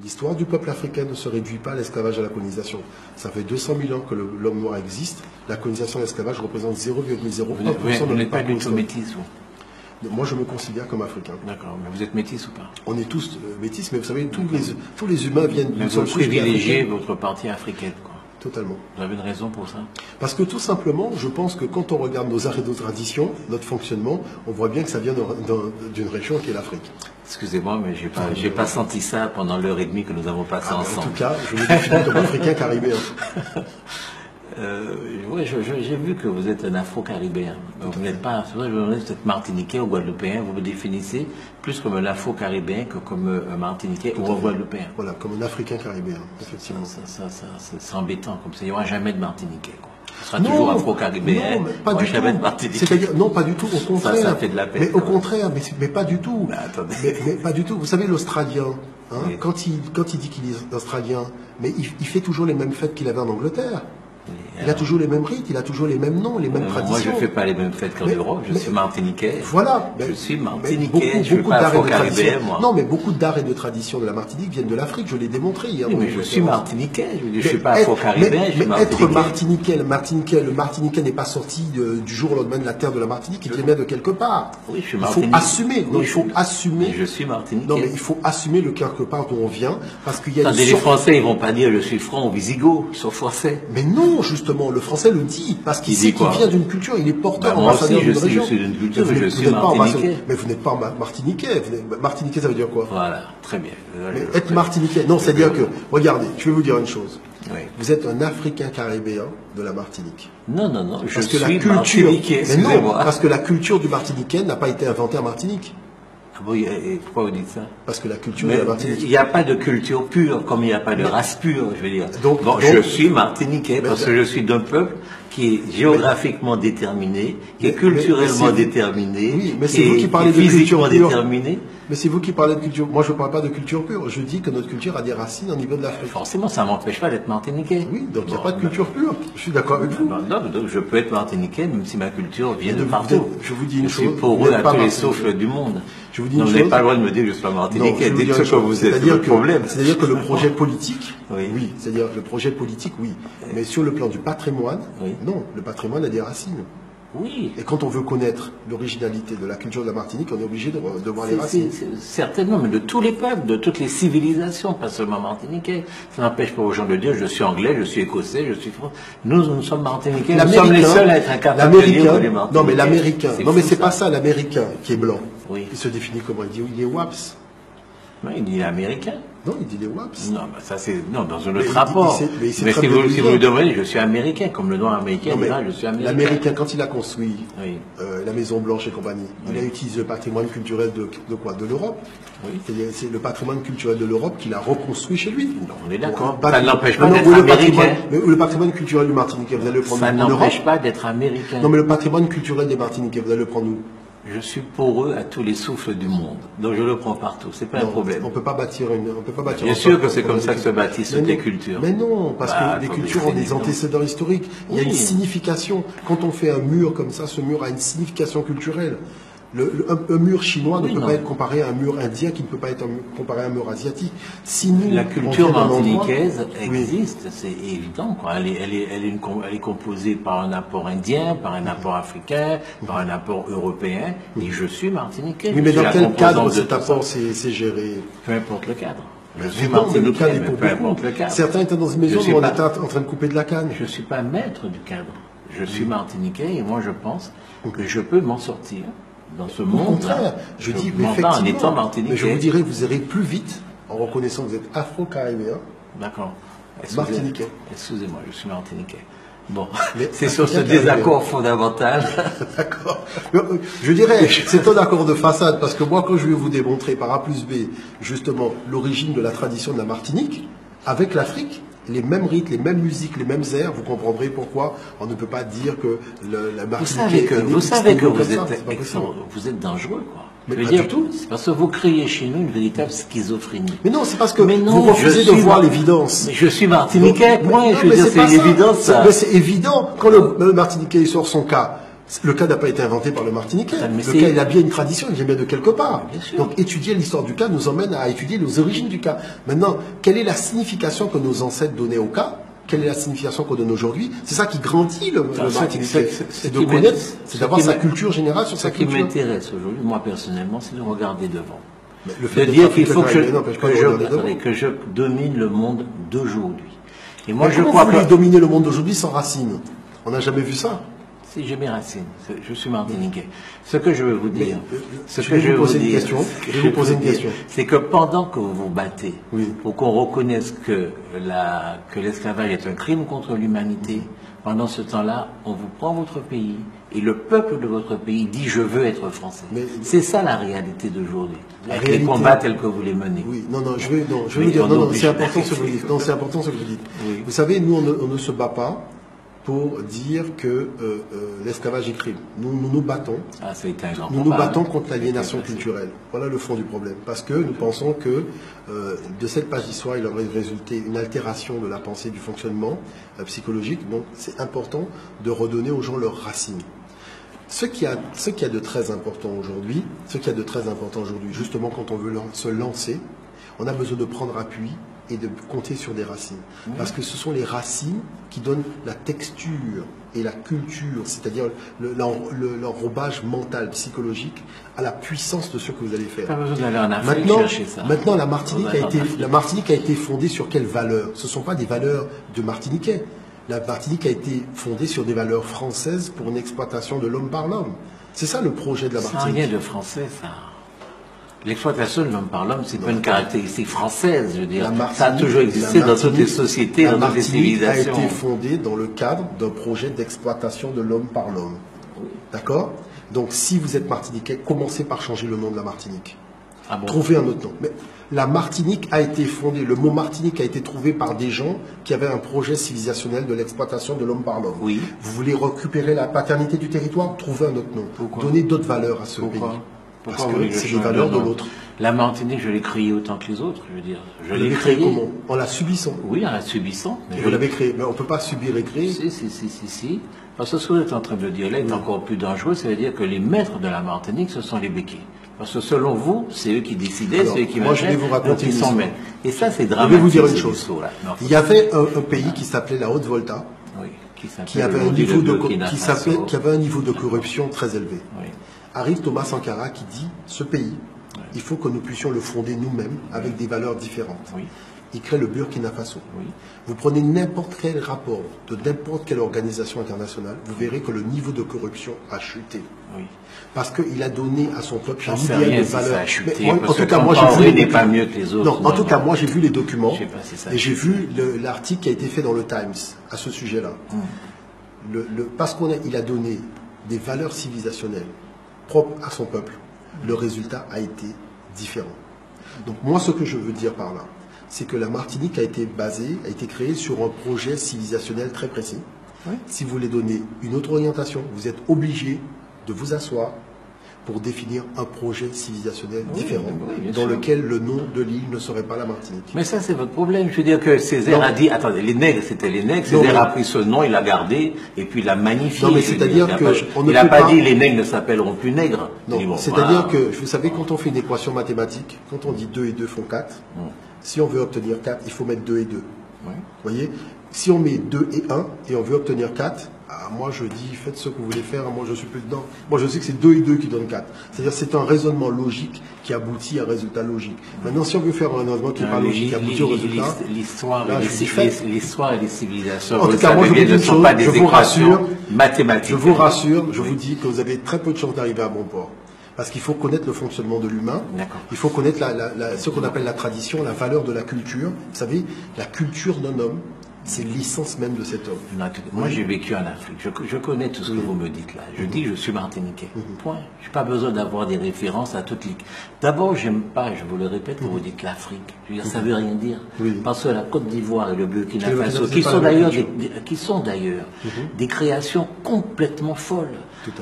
L'histoire du peuple africain ne se réduit pas à l'esclavage et à la colonisation. Ça fait 200 000 ans que l'homme noir existe. La colonisation et l'esclavage représentent 0,01% de notre parcours historique. Métis, moi, je me considère comme africain. D'accord, mais vous êtes métis ou pas? On est tous métis, mais vous savez, tous les humains viennent d'une seule couche. Vous privilégiez votre partie africaine, quoi. Totalement. Vous avez une raison pour ça? Parce que tout simplement, je pense que quand on regarde nos arts et nos traditions, notre fonctionnement, on voit bien que ça vient d'une région qui est l'Afrique. Excusez-moi, mais j'ai pas senti ça pendant l'heure et demie que nous avons passé ensemble. En tout cas, je me définis comme africain caribéen. Oui, j'ai vu que vous êtes un afro-caribéen. Vous n'êtes pas, c'est vrai, vous êtes martiniquais ou guadeloupéen. Vous vous définissez plus comme un afro-caribéen que comme un martiniquais ou un guadeloupéen. Voilà, comme un africain caribéen, effectivement. C'est embêtant, comme ça. Il n'y aura jamais de martiniquais, quoi. Ce sera toujours afro-caribéen. Non, pas du tout. C'est-à-dire, non, pas du tout. Au contraire. Ça fait de la peine. Mais au contraire, mais pas du tout. Mais attendez. Mais pas du tout. Vous savez, l'Australien, hein, oui. Quand il dit qu'il est australien, mais il fait toujours les mêmes fêtes qu'il avait en Angleterre. Il a toujours les mêmes rites, il a toujours les mêmes noms, les mêmes traditions. Moi, je ne fais pas les mêmes fêtes qu'en Europe, je suis martiniquais. Voilà. Je suis martiniquais, je ne suis pas afro-caribéen, moi. Non, mais beaucoup d'arts et de traditions de la Martinique viennent de l'Afrique, je l'ai démontré hier. Oui, mais je suis martiniquais, je ne suis pas afro-caribéen, je suis martiniquais. Être le martiniquais n'est pas sorti du jour au lendemain de la terre de la Martinique, il vient de quelque part. Oui, je suis martiniquais. Il faut assumer, non, il faut assumer. Mais je suis martiniquais. Non, mais il faut assumer le quelque part d'où on vient, parce qu'il y a Attendez, les Français, ils vont pas dire je suis franc ou wisigoth, ils sont français. Mais non, justement, le français le dit, parce qu'il sait qu'il vient d'une culture, il est porteur, ambassadeur d'une région. Je suis d'une culture, je suis martiniquais. Mais vous n'êtes pas martiniquais. Martiniquais, ça veut dire quoi? Voilà, très bien. Mais être martiniquais, non, c'est-à-dire que, regardez, je vais vous dire une chose. Oui. Vous êtes un Africain caribéen de la Martinique. Non, je suis martiniquais. Mais non, parce que la culture du Martiniquais n'a pas été inventée en Martinique. Oui, et pourquoi vous dites ça? Parce que la culture de la Martinique... Il n'y a pas de culture pure, comme il n'y a pas de race pure, je veux dire. Donc, je suis martiniquais parce que je suis d'un peuple qui est géographiquement déterminé, qui est culturellement déterminé, oui, mais c'est vous qui parlez de physiquement déterminé. Mais c'est vous qui parlez de culture. Moi, je ne parle pas de culture pure. Je dis que notre culture a des racines au niveau de l'Afrique. Forcément, ça ne m'empêche pas d'être martiniquais. Oui, donc il n'y a pas de culture pure. Je suis d'accord avec vous. Non, donc je peux être martiniquais, même si ma culture vient de partout. Je vous dis une chose. Je suis pour eux à tous les souffles du monde. Je vous dis une chose. Vous n'avez pas le droit de me dire que je suis pas martiniquais. Dites ce que vous êtes. C'est le problème. C'est-à-dire que le projet politique, oui. C'est-à-dire le projet politique, oui. Mais sur le plan du patrimoine, non. Le patrimoine a des racines. Oui. Et quand on veut connaître l'originalité de la culture de la Martinique, on est obligé de voir les racines. Certainement, mais de tous les peuples, de toutes les civilisations, pas seulement martiniquais. Ça n'empêche pas aux gens de dire je suis anglais, je suis écossais, je suis français. Nous sommes martiniquais, nous sommes les seuls à être incapables de dire les martiniquais. Non, mais l'américain, non, mais c'est pas ça, l'américain qui est blanc. Oui. Il se définit comment? Il est WAPS. Non, il dit américain. Non, il dit les WAPS. Non, ça c'est non dans un autre rapport. Mais si vous me demandez, je suis américain, comme le noir américain. Non, je suis américain. L'américain, quand il a construit la Maison Blanche et compagnie, il a utilisé le patrimoine culturel de quoi? De l'Europe. Oui. C'est le patrimoine culturel de l'Europe qu'il a reconstruit chez lui. Non, on est d'accord. Ça n'empêche pas d'être américain. Mais le patrimoine culturel du Martiniquais, vous allez le prendre en Europe. Ça n'empêche pas d'être américain. Non, mais le patrimoine culturel des Martiniquais, vous allez le prendre où? Je suis pour eux à tous les souffles du monde. Donc je le prends partout. C'est pas un problème. On peut pas bâtir Bien sûr que c'est comme ça que se bâtissent toutes les cultures. Mais non, parce que les cultures ont des antécédents historiques. Il y a une signification. Quand on fait un mur comme ça, ce mur a une signification culturelle. Un mur chinois ne peut pas être comparé à un mur indien, qui ne peut pas être comparé à un mur asiatique. Si nous, la culture martiniquaise existe, c'est évident, quoi. Elle est composée par un apport indien, par un apport africain, par un apport européen, et je suis martiniquais. Oui, mais dans quel cadre cet apport c'est géré? Peu importe le cadre. Je suis martiniquais, mais peu importe le cadre. Certains étaient dans une maison où on était en train de couper de la canne. Je ne suis pas maître du cadre. Je suis martiniquais, et moi je pense que je peux m'en sortir. Dans ce monde, au contraire, je dis, mais effectivement, en étant martiniquais. Mais je vous dirais, vous irez plus vite en reconnaissant que vous êtes afro-caribéen. D'accord. Martiniquais. Excusez-moi, je suis martiniquais. Bon, c'est sur ce désaccord fondamental. D'accord. Je dirais, c'est un accord de façade, parce que moi, quand je vais vous démontrer par A plus B, justement, l'origine de la tradition de la Martinique, avec l'Afrique, les mêmes rites, les mêmes musiques, les mêmes airs, vous comprendrez pourquoi on ne peut pas dire que la Martinique... Vous savez que vous êtes dangereux, quoi. Mais pas du tout. C'est parce que vous créez chez nous une véritable schizophrénie. Mais non, c'est parce que vous refusez de voir l'évidence. Mais je suis martiniquais, moi, je veux dire, c'est une évidence, ça. Mais c'est évident, quand le Martiniquais sort son cas, Le cas n'a pas été inventé par le Martiniquais. Mais le cas, il a bien une tradition, il vient bien de quelque part. Bien sûr. Donc, étudier l'histoire du cas nous emmène à étudier les origines du cas. Maintenant, quelle est la signification que nos ancêtres donnaient au cas? Quelle est la signification qu'on donne aujourd'hui? C'est ça qui grandit le Martiniquais. C'est de connaître, c'est d'avoir sa culture générale sur sa culture. Ce qui m'intéresse aujourd'hui, moi personnellement, c'est de regarder devant. Le fait de dire qu'il faut que je domine le monde d'aujourd'hui. Et moi, je crois que vous voulez dominer le monde d'aujourd'hui sans racines. On n'a jamais vu ça. Si j'ai mes racines, je suis martiniquais. Ce que je veux vous dire, c'est que pendant que vous vous battez pour qu'on reconnaisse que l'esclavage est un crime contre l'humanité, pendant ce temps-là, on vous prend votre pays et le peuple de votre pays dit je veux être français. C'est ça la réalité d'aujourd'hui. Avec les combats tels que vous les menez. Oui, je vais vous dire, c'est important ce que vous dites. Non, c'est important ce que vous dites. Oui. Vous savez, nous, on ne se bat pas pour dire que l'esclavage est crime. Nous battons. Ah, ça a été un grand nous battons contre l'aliénation culturelle. Voilà le fond du problème. Parce que nous pensons que de cette page d'histoire, il aurait résulté une altération de la pensée, du fonctionnement psychologique. Donc, c'est important de redonner aux gens leurs racines. Ce qu'il y a de très important aujourd'hui, justement quand on veut se lancer, on a besoin de prendre appui et de compter sur des racines. Parce que ce sont les racines qui donnent la texture et la culture, c'est-à-dire l'enrobage mental, psychologique, à la puissance de ce que vous allez faire. Pas besoin d'aller en Afrique chercher ça. Maintenant, la Martinique a été fondée sur quelles valeurs? Ce ne sont pas des valeurs de Martiniquais. La Martinique a été fondée sur des valeurs françaises pour une exploitation de l'homme par l'homme. C'est ça le projet de la Martinique. C'est rien de français, ça. L'exploitation de l'homme par l'homme, c'est pas une caractéristique française, je veux dire. Ça a toujours existé dans toutes les sociétés, dans toutes les civilisations. A été fondée dans le cadre d'un projet d'exploitation de l'homme par l'homme. Oui. D'accord? Donc, si vous êtes martiniquais, commencez par changer le nom de la Martinique. Ah bon? Trouvez un autre nom. Mais la Martinique a été fondée, le mot Martinique a été trouvé par des gens qui avaient un projet civilisationnel de l'exploitation de l'homme par l'homme. Oui. Vous voulez récupérer la paternité du territoire? Trouvez un autre nom. Pourquoi? Donnez d'autres valeurs à ce pays. Parce que c'est les valeurs de l'autre. La Martinique, je l'ai créée autant que les autres, je veux dire. Je l'ai créée comment? En la subissant. Oui, en la subissant. Vous l'avez créée, mais on ne peut pas subir et créer. Si. Parce que ce que vous êtes en train de dire là est encore plus dangereux, ça veut dire que les maîtres de la Martinique, ce sont les béquets. Parce que selon vous, c'est eux qui décidaient, c'est eux qui moi, je vais vous raconter une histoire. Et ça, c'est dramatique. Je vais vous dire une chose. Il y avait un pays qui s'appelait la Haute-Volta, qui avait un niveau de corruption très élevé. Oui. Arrive Thomas Sankara qui dit, ce pays, il faut que nous puissions le fonder nous-mêmes avec des valeurs différentes. Oui. Il crée le Burkina Faso. Oui. Vous prenez n'importe quel rapport de n'importe quelle organisation internationale, vous verrez que le niveau de corruption a chuté. Oui. Parce qu'il a donné à son peuple un idéal de valeur. En tout cas, moi, j'ai vu pas mieux que les autres. Non, en tout cas, moi, j'ai vu les documents et j'ai vu l'article qui a été fait dans le Times à ce sujet-là. Parce qu'il a donné des valeurs civilisationnelles propres à son peuple, le résultat a été différent. Donc moi, ce que je veux dire par là, c'est que la Martinique a été créée sur un projet civilisationnel très précis. Oui. Si vous voulez donner une autre orientation, vous êtes obligé de vous asseoir pour définir un projet civilisationnel différent, dans lequel le nom de l'île ne serait pas la Martinique. Mais ça, c'est votre problème. Je veux dire que Césaire a dit, attendez, les nègres, c'était les nègres. Césaire a pris ce nom, il l'a gardé, et puis il l'a magnifié. Non, mais c'est-à-dire que... Il n'a pas dit les nègres ne s'appelroppas nègres. Non, c'est-à-dire que, vous savez, quand on fait une équation mathématique, quand on dit 2 et 2 font 4, si on veut obtenir 4, il faut mettre 2 et 2. Vous voyez? Si on met 2 et 1, et on veut obtenir 4, moi je dis, faites ce que vous voulez faire, moi je suis plus dedans. Moi je sais que c'est 2 et 2 qui donnent 4. C'est-à-dire c'est un raisonnement logique qui aboutit à un résultat logique. Maintenant, si on veut faire un raisonnement qui n'est pas logique, qui aboutit au résultat... L'histoire et les civilisations, en tout cas, moi je vous dis une chose, je vous rassure, mathématiques. Je vous rassure, je vous dis que vous avez très peu de chances d'arriver à bon port. Parce qu'il faut connaître le fonctionnement de l'humain, il faut connaître ce qu'on appelle la tradition, la valeur de la culture. Vous savez, la culture d'un homme, c'est l'essence même de cet homme. Moi, j'ai vécu en Afrique. Je connais tout ce que vous me dites là. Je dis, je suis martiniquais. Point. Je n'ai pas besoin d'avoir des références à toutes les... D'abord, j'aime pas, je vous le répète, quand vous dites l'Afrique. Je veux dire, ça veut rien dire. Parce que la Côte d'Ivoire et le Burkina Faso, qui sont d'ailleurs des créations complètement folles.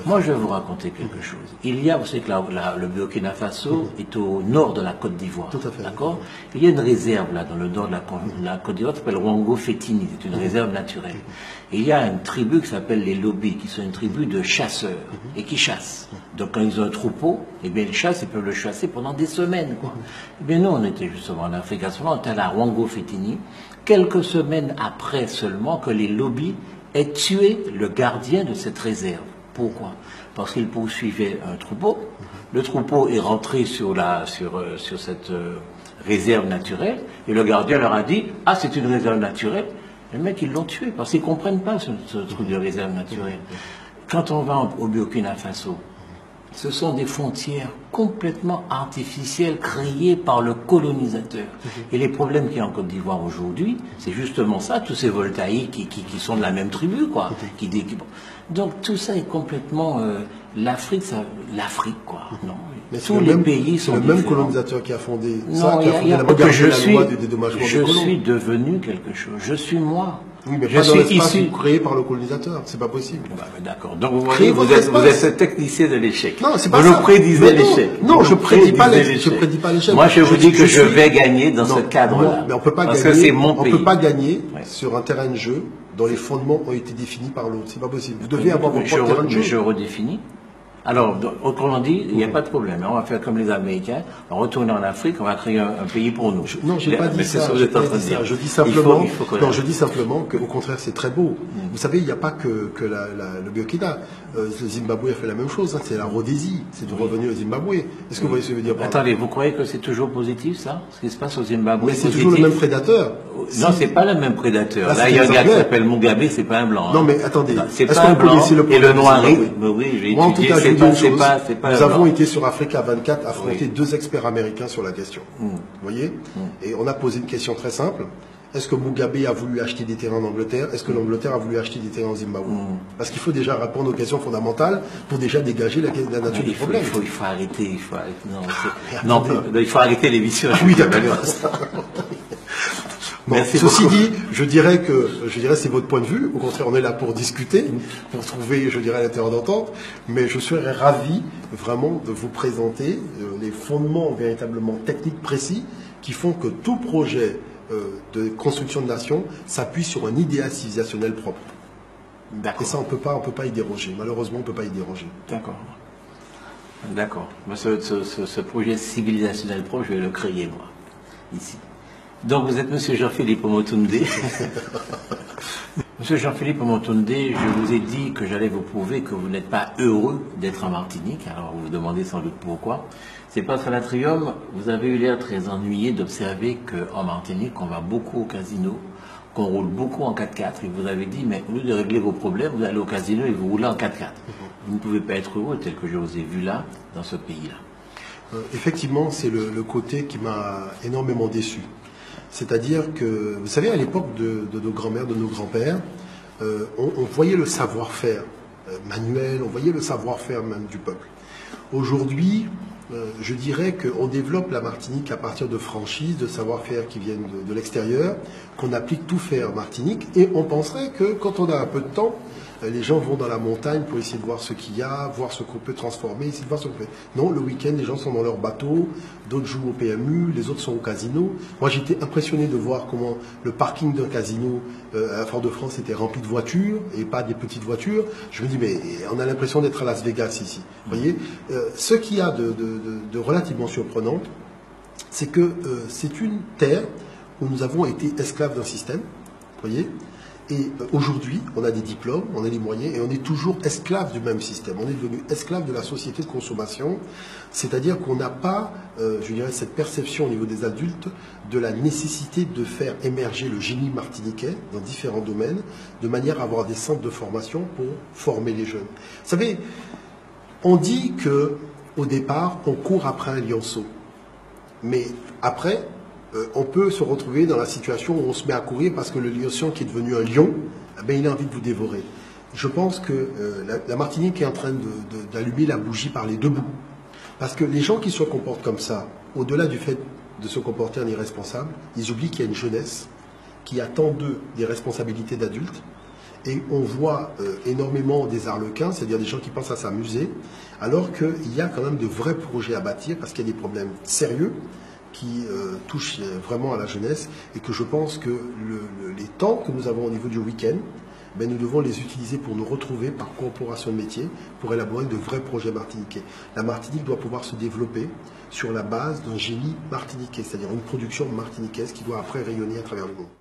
Moi, je vais vous raconter quelque chose. Vous savez que le Burkina Faso est au nord de la Côte d'Ivoire. Tout à fait. D'accord? Il y a une réserve là, dans le nord de la Côte d'Ivoire, qui s'appelle Ouango Feti. Fétini, c'est une réserve naturelle. Et il y a une tribu qui s'appelle les Lobis, qui sont une tribu de chasseurs, et qui chassent. Donc quand ils ont un troupeau, eh bien ils chassent, ils peuvent le chasser pendant des semaines, quoi. Eh bien nous, on était justement en Afrique, à ce moment, on était à la Rwango Fétini, quelques semaines après seulement que les Lobis aient tué le gardien de cette réserve. Pourquoi? Parce qu'ils poursuivaient un troupeau. Le troupeau est rentré sur cette réserve naturelle, et le gardien leur a dit « Ah, c'est une réserve naturelle ». Les mecs, ils l'ont tué, parce qu'ils ne comprennent pas ce truc de réserve naturelle. Quand on va au Burkina Faso, ce sont des frontières complètement artificielles créées par le colonisateur. Et les problèmes qu'il y a en Côte d'Ivoire aujourd'hui, c'est justement ça, tous ces voltaïques qui sont de la même tribu, quoi. Donc tout ça est complètement... l'Afrique, quoi. Non. Mais tous les pays sont le même colonisateur qui a fondé ça, qui a fondé la loi du dédommagement des colons. Je suis devenu quelque chose. Je suis moi. Oui, mais pas dans l'espace créé par le colonisateur. C'est pas possible. Bah, d'accord. Donc vous voyez, vous êtes technicien de l'échec. Non, c'est pas ça. Vous nous prédisez l'échec. Non, je prédis pas l'échec. Moi, je vous dis que je vais gagner dans ce cadre-là. Mais on peut pas gagner. Parce que c'est mon pays. On peut pas gagner sur un terrain de jeu dont les fondements ont été définis par l'autre. C'est pas possible. Vous devez avoir votre propre terrain de jeu. Je redéfinis. Alors, autrement dit, il n'y a pas de problème. On va faire comme les Américains, on va retourner en Afrique, on va créer un pays pour nous. Non, je n'ai pas dit ça. Je dis simplement, je dis simplement qu'au contraire, c'est très beau. Vous savez, il n'y a pas que le Burkina. Le Zimbabwe a fait la même chose. Hein, c'est la Rhodésie. C'est du revenu au Zimbabwe. Est-ce que vous voyez ce que je veux dire? Attendez, vous croyez que c'est toujours positif, ça? Ce qui se passe au Zimbabwe? Mais c'est toujours le même prédateur. Non, c'est pas le même prédateur. Là, il y a un gars qui s'appelle Mugabe, c'est pas un blanc. Non, mais attendez. C'est pas un blanc. Et le noir, oui, j'ai étudié. Nous avons été sur Africa 24 affronter deux experts américains sur la question. Vous voyez? Et on a posé une question très simple. Est-ce que Mugabe a voulu acheter des terrains en Angleterre? Est-ce que l'Angleterre a voulu acheter des terrains en Zimbabwe? Parce qu'il faut déjà répondre aux questions fondamentales pour déjà dégager la nature du problème. Il faut arrêter. Non, il faut arrêter l'émission. Oui, d'accord. Bon, ceci dit, je dirais c'est votre point de vue. Au contraire, on est là pour discuter, pour trouver, je dirais, un terrain d'entente. Mais je serais ravi vraiment de vous présenter les fondements véritablement techniques précis qui font que tout projet de construction de nation s'appuie sur un idéal civilisationnel propre. Et ça, on peut pas y déroger. Malheureusement, on peut pas y déroger. D'accord. Ce projet civilisationnel propre, je vais le créer, moi, ici. Donc vous êtes M. Jean-Philippe Omotunde. Monsieur Jean-Philippe Omotunde, je vous ai dit que j'allais vous prouver que vous n'êtes pas heureux d'être en Martinique. Alors vous vous demandez sans doute pourquoi. C'est parce qu'à l'Atrium, vous avez eu l'air très ennuyé d'observer qu'en Martinique, on va beaucoup au casino, qu'on roule beaucoup en 4x4. Et vous avez dit, mais au lieu de régler vos problèmes, vous allez au casino et vous roulez en 4x4. Vous ne pouvez pas être heureux tel que je vous ai vu là, dans ce pays-là. Effectivement, c'est le côté qui m'a énormément déçu. C'est-à-dire que, vous savez, à l'époque de nos grands-mères, de nos grands-pères, on voyait le savoir-faire manuel, on voyait le savoir-faire même du peuple. Aujourd'hui, je dirais qu'on développe la Martinique à partir de franchises, de savoir-faire qui viennent de l'extérieur, qu'on applique tout faire en Martinique, et on penserait que quand on a un peu de temps, les gens vont dans la montagne pour essayer de voir ce qu'il y a, voir ce qu'on peut transformer, essayer de voir ce qu'on fait. Non, le week-end, les gens sont dans leur bateau, d'autres jouent au PMU, les autres sont au casino. Moi, j'étais impressionné de voir comment le parking d'un casino à Fort-de-France était rempli de voitures, et pas des petites voitures. Je me dis, mais on a l'impression d'être à Las Vegas ici. Vous voyez, ce qu'il y a de relativement surprenant, c'est que c'est une terre où nous avons été esclaves d'un système, vous voyez. Et aujourd'hui, on a des diplômes, on a les moyens, et on est toujours esclave du même système. On est devenu esclave de la société de consommation, c'est-à-dire qu'on n'a pas, je dirais, cette perception au niveau des adultes de la nécessité de faire émerger le génie martiniquais dans différents domaines, de manière à avoir des centres de formation pour former les jeunes. Vous savez, on dit que au départ, on court après un lionceau, mais après, on peut se retrouver dans la situation où on se met à courir parce que le lionceau qui est devenu un lion, eh bien, il a envie de vous dévorer. Je pense que la Martinique est en train d'allumer la bougie par les deux bouts. Parce que les gens qui se comportent comme ça, au-delà du fait de se comporter en irresponsable, ils oublient qu'il y a une jeunesse qui attend d'eux des responsabilités d'adultes. Et on voit énormément des arlequins, c'est-à-dire des gens qui pensent à s'amuser, alors qu'il y a quand même de vrais projets à bâtir parce qu'il y a des problèmes sérieux qui touche vraiment à la jeunesse et que je pense que les temps que nous avons au niveau du week-end, nous devons les utiliser pour nous retrouver par corporation de métiers, pour élaborer de vrais projets martiniquais. La Martinique doit pouvoir se développer sur la base d'un génie martiniquais, c'est-à-dire une production martiniquaise qui doit après rayonner à travers le monde.